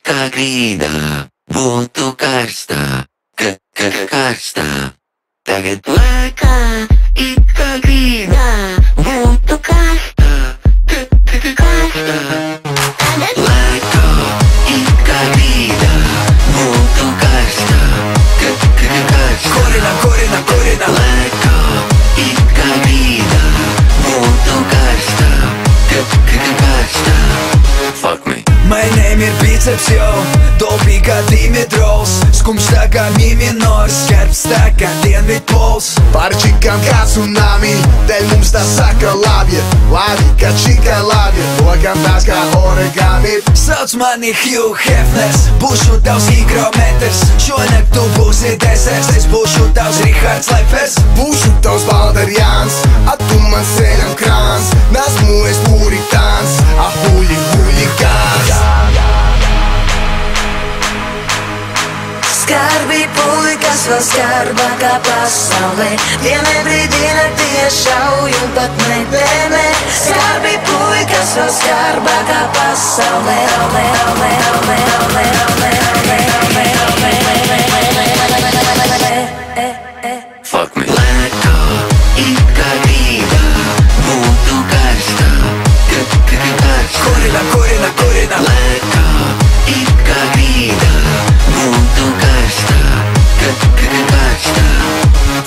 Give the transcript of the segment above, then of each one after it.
kā grīdā būtu karstā, karstā. Tagad lēkā, it kā grīdā būtu karstā, karstā. Tagad lēkā, it kā grīdā būtu karstā, karstā. Kurina. Lēkā, it kā grīdā būtu karstā, karstā. Fuck me. My name ir biceps, yo, dobī kā Dimitrovs, skumjš tā kā mi minors, skarbs tā kā Dienvidpols. Par čikām kā tsunami, dēļ mums tā saka labi, labi kā čika labi, lokam tās kā origami. Sauc mani Hugh Hefners, būšu tavs higrometrs, šonakt tu būsi desers, es būšu tavs Rihards Leifers. Būšu tavs Valderjāns, a tu man ceļam krāns, nesmu es puritāns, a huligāns. Skarbi puļi, kas vēl skarbākā pasaulē, dienai brīdī naktie šauj un pat nedēmē. Skarbi puļi, kas vēl skarbākā pasaulē, Fuck me. Lēkā, it kā grīdā būtu karstā, karstā. Kurina. Lēkā, it kā grīdā būtu karstā, karstā.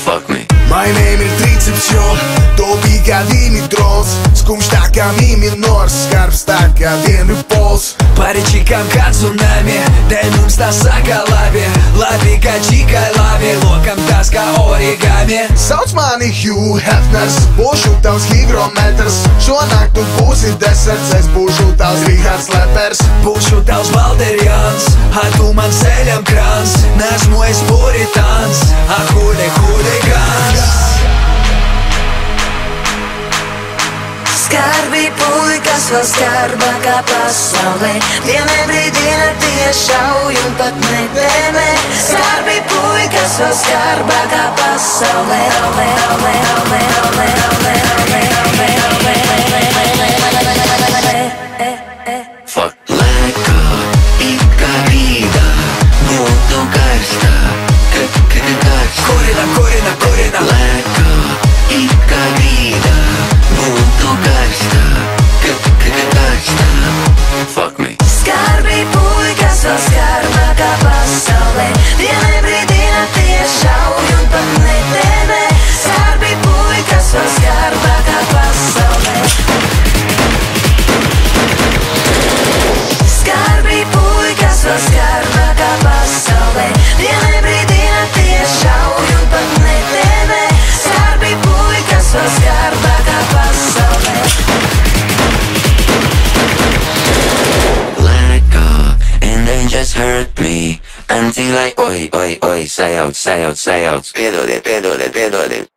Fuck me. My name ir triceps, jo, dobī kā Dimitrovs, skumjš tā kā mi minors, skarbs tā kā Dienvidpols. Par čikām kā tsunami, dēļ mums tā saka labi, labi kā čikai labi, lokam tās kā origami. Sauc mani Hugh Hefners, būšu tavs higrometrs, šonakt tu būsi deserts, es būšu tavs Rihards Leifers. Būšu tavs Valderjāns, a tu man ceļam krāns, nesmu es puritāns, a huligāns. skarbi puļi, kas vēl skarbākā pasaulē, dienai brīdī naktie šauj un pat nedēmē. Skarbi puļi, kas vēl skarbākā pasaulē, Fuck. Lēkā, it kā grīdā būtu karstā, karstā. Kurina. Lēkā, it kā grīdā būtu karstā, karstā. Fuck me. skarbi puļi, kas vēl skarbākā pasaulē, dienai brīdī naktie šauj un pat nedēmē. Skarbi puļi, kas vēl skarbākā pasaulē. Skarbi puļi, kas vēl skarbākā pasaulē, dienai brīdī naktie šauj un pat nedēmē. Skarbi puļi, kas vēl skarbākā pasaulē. Lēkā, and then just hurt me until I oi, sajauc. Piedodiet.